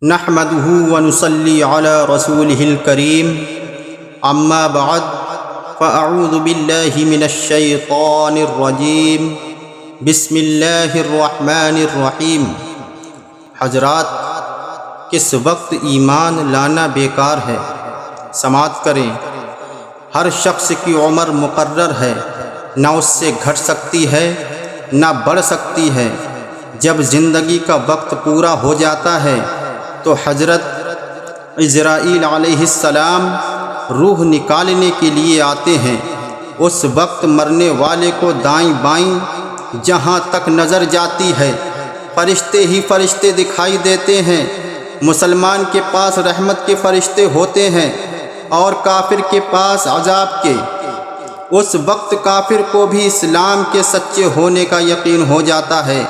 نحمده ونصلي على رسوله الكريم اما بعد فاعوذ بالله من الشيطان الرجيم بسم اللہ الرحمن الرحیم۔ حضرات، کس وقت ایمان لانا بیکار ہے؟ سماعت کریں۔ ہر شخص کی عمر مقرر ہے، نہ اس سے گھٹ سکتی ہے نہ بڑھ سکتی ہے۔ جب زندگی کا وقت پورا ہو جاتا ہے تو حضرت عزرائیل علیہ السلام روح نکالنے کے لیے آتے ہیں۔ اس وقت مرنے والے کو دائیں بائیں جہاں تک نظر جاتی ہے فرشتے ہی فرشتے دکھائی دیتے ہیں۔ مسلمان کے پاس رحمت کے فرشتے ہوتے ہیں اور کافر کے پاس عذاب کے۔ اس وقت کافر کو بھی اسلام کے سچے ہونے کا یقین ہو جاتا ہے،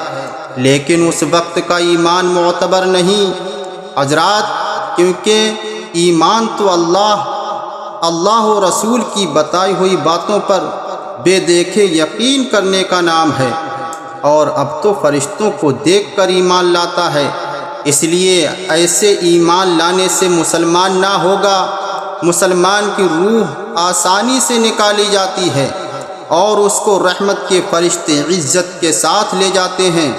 لیکن اس وقت کا ایمان معتبر نہیں حضرات، کیونکہ ایمان تو اللہ و رسول کی بتائی ہوئی باتوں پر بے دیکھے یقین کرنے کا نام ہے، اور اب تو فرشتوں کو دیکھ کر ایمان لاتا ہے۔ اس لیے ایسے ایمان لانے سے مسلمان نہ ہوگا۔ مسلمان کی روح آسانی سے نکالی جاتی ہے اور اس کو رحمت کے فرشتے عزت کے ساتھ لے جاتے ہیں،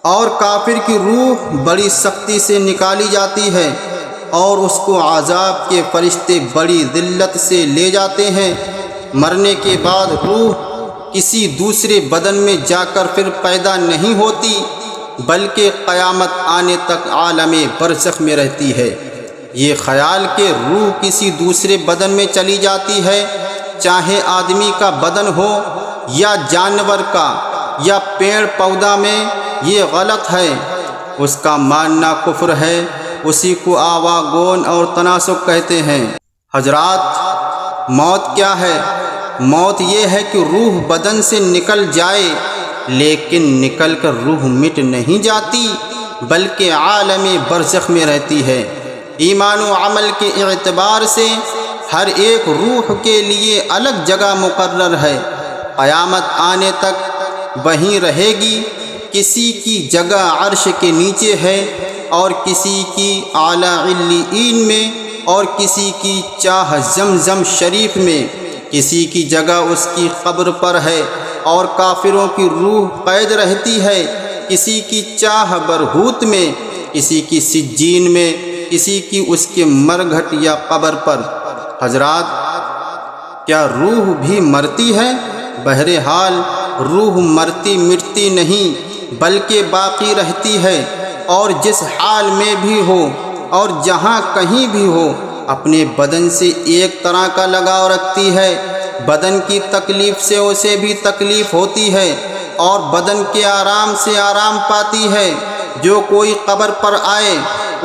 اور کافر کی روح بڑی سختی سے نکالی جاتی ہے اور اس کو عذاب کے فرشتے بڑی ذلت سے لے جاتے ہیں۔ مرنے کے بعد روح کسی دوسرے بدن میں جا کر پھر پیدا نہیں ہوتی، بلکہ قیامت آنے تک عالم برزخ میں رہتی ہے۔ یہ خیال کہ روح کسی دوسرے بدن میں چلی جاتی ہے، چاہے آدمی کا بدن ہو یا جانور کا یا پیڑ پودا میں، یہ غلط ہے۔ اس کا ماننا کفر ہے۔ اسی کو آواگون اور تناسخ کہتے ہیں۔ حضرات، موت کیا ہے؟ موت یہ ہے کہ روح بدن سے نکل جائے، لیکن نکل کر روح مٹ نہیں جاتی، بلکہ عالم برزخ میں رہتی ہے۔ ایمان و عمل کے اعتبار سے ہر ایک روح کے لیے الگ جگہ مقرر ہے، قیامت آنے تک وہیں رہے گی۔ کسی کی جگہ عرش کے نیچے ہے اور کسی کی اعلیٰ علیین میں، اور کسی کی چاہ زمزم شریف میں۔ کسی کی جگہ اس کی قبر پر ہے اور کافروں کی روح قید رہتی ہے۔ کسی کی چاہ برہوت میں، کسی کی سجین میں، کسی کی اس کے مرگھٹ یا قبر پر۔ حضرات، کیا روح بھی مرتی ہے؟ بہرحال روح مرتی مٹتی نہیں، بلکہ باقی رہتی ہے، اور جس حال میں بھی ہو اور جہاں کہیں بھی ہو اپنے بدن سے ایک طرح کا لگاؤ رکھتی ہے۔ بدن کی تکلیف سے اسے بھی تکلیف ہوتی ہے اور بدن کے آرام سے آرام پاتی ہے۔ جو کوئی قبر پر آئے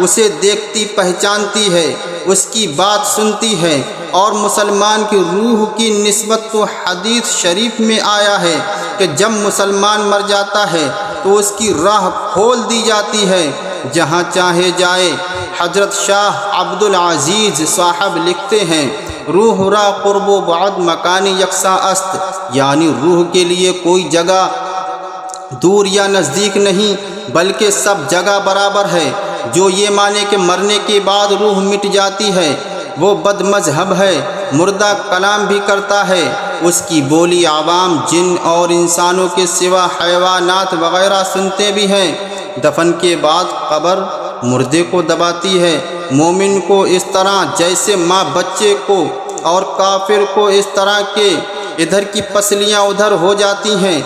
اسے دیکھتی پہچانتی ہے، اس کی بات سنتی ہے، اور مسلمان کی روح کی نسبت تو حدیث شریف میں آیا ہے کہ جب مسلمان مر جاتا ہے تو اس کی راہ کھول دی جاتی ہے جہاں چاہے جائے۔ حضرت شاہ عبد العزیز صاحب لکھتے ہیں، روح را قرب و بعد مکان یکساں است، یعنی روح کے لیے کوئی جگہ دور یا نزدیک نہیں، بلکہ سب جگہ برابر ہے۔ جو یہ مانے کہ مرنے کے بعد روح مٹ جاتی ہے وہ بد مذہب ہے، مردہ کلام بھی کرتا ہے۔ اس کی بولی عوام جن اور انسانوں کے سوا حیوانات وغیرہ سنتے بھی ہیں۔ دفن کے بعد قبر مردے کو دباتی ہے، مومن کو اس طرح جیسے ماں بچے کو، اور کافر کو اس طرح کہ ادھر کی پسلیاں ادھر ہو جاتی ہیں۔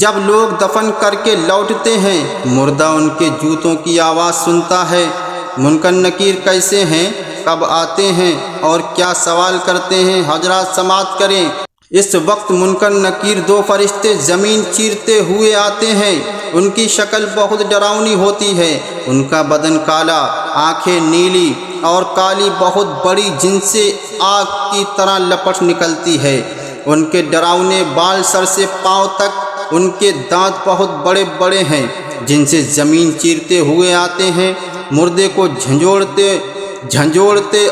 جب لوگ دفن کر کے لوٹتے ہیں، مردہ ان کے جوتوں کی آواز سنتا ہے۔ منکر نکیر کیسے ہیں، کب آتے ہیں اور کیا سوال کرتے ہیں؟ حضرات سماعت کریں۔ اس وقت منکر نکیر دو فرشتے زمین چیرتے ہوئے آتے ہیں۔ ان کی شکل بہت ڈراؤنی ہوتی ہے۔ ان کا بدن کالا، آنکھیں نیلی اور کالی بہت بڑی، جن سے آگ کی طرح لپٹ نکلتی ہے۔ ان کے ڈراؤنے بال سر سے پاؤں تک، ان کے دانت بہت بڑے بڑے ہیں جن سے زمین چیرتے ہوئے آتے ہیں۔ مردے کو جھنجھوڑتے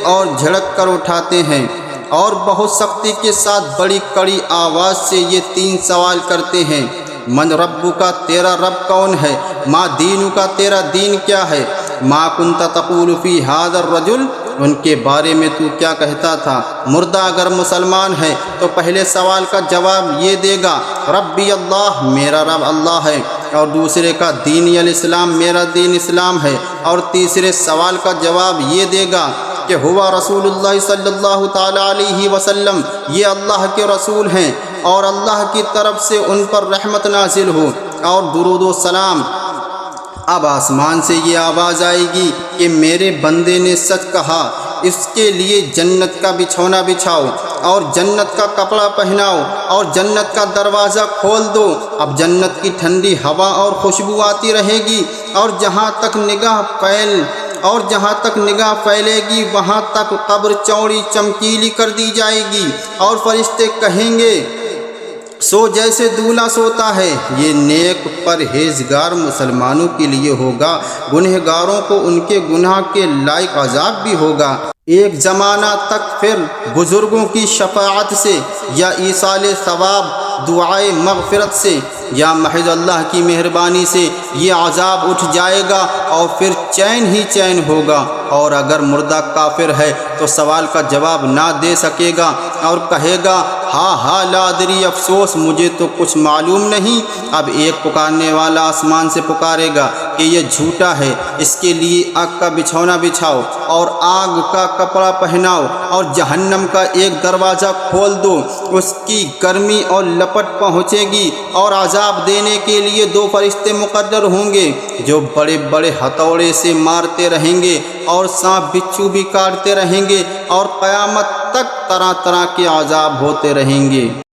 اور جھڑک کر اٹھاتے ہیں، اور بہت سختی کے ساتھ بڑی کڑی آواز سے یہ تین سوال کرتے ہیں: من ربو کا، تیرا رب کون ہے؟ ما دینو کا، تیرا دین کیا ہے؟ ما کنت تقول فی ھذا الرجل، ان کے بارے میں تو کیا کہتا تھا؟ مردہ اگر مسلمان ہے تو پہلے سوال کا جواب یہ دے گا ربی اللہ، میرا رب اللہ ہے، اور دوسرے کا دین الاسلام، میرا دین اسلام ہے، اور تیسرے سوال کا جواب یہ دے گا کہ ہوا رسول اللہ صلی اللہ تعالی علیہ وسلم، یہ اللہ کے رسول ہیں اور اللہ کی طرف سے ان پر رحمت نازل ہو اور درود و سلام۔ اب آسمان سے یہ آواز آئے گی کہ میرے بندے نے سچ کہا، اس کے لیے جنت کا بچھونا بچھاؤ اور جنت کا کپڑا پہناؤ اور جنت کا دروازہ کھول دو۔ اب جنت کی ٹھنڈی ہوا اور خوشبو آتی رہے گی، اور جہاں تک نگاہ پھیلے گی وہاں تک قبر چوڑی چمکیلی کر دی جائے گی، اور فرشتے کہیں گے سو جیسے دولہا سوتا ہے۔ یہ نیک پرہیزگار مسلمانوں کے لیے ہوگا، گنہگاروں کو ان کے گناہ کے لائق عذاب بھی ہوگا۔ ایک زمانہ تک پھر بزرگوں کی شفاعت سے یا ایصال ثواب، دعائے مغفرت سے یا محض اللہ کی مہربانی سے یہ عذاب اٹھ جائے گا اور پھر چین ہی چین ہوگا۔ اور اگر مردہ کافر ہے تو سوال کا جواب نہ دے سکے گا اور کہے گا ہاں لا ادری، افسوس مجھے تو کچھ معلوم نہیں۔ اب ایک پکارنے والا آسمان سے پکارے گا کہ یہ جھوٹا ہے، اس کے لیے آگ کا بچھونا بچھاؤ اور آگ کا کپڑا پہناؤ اور جہنم کا ایک دروازہ کھول دو، اس کی گرمی اور لپٹ پہنچے گی، اور عذاب دینے کے لیے 2 فرشتے مقرر ہوں گے جو بڑے بڑے ہتھوڑے سے مارتے رہیں گے اور سانپ بچھو بھی کاٹتے رہیں گے، اور قیامت تک طرح طرح کے عذاب ہوتے رہیں گے۔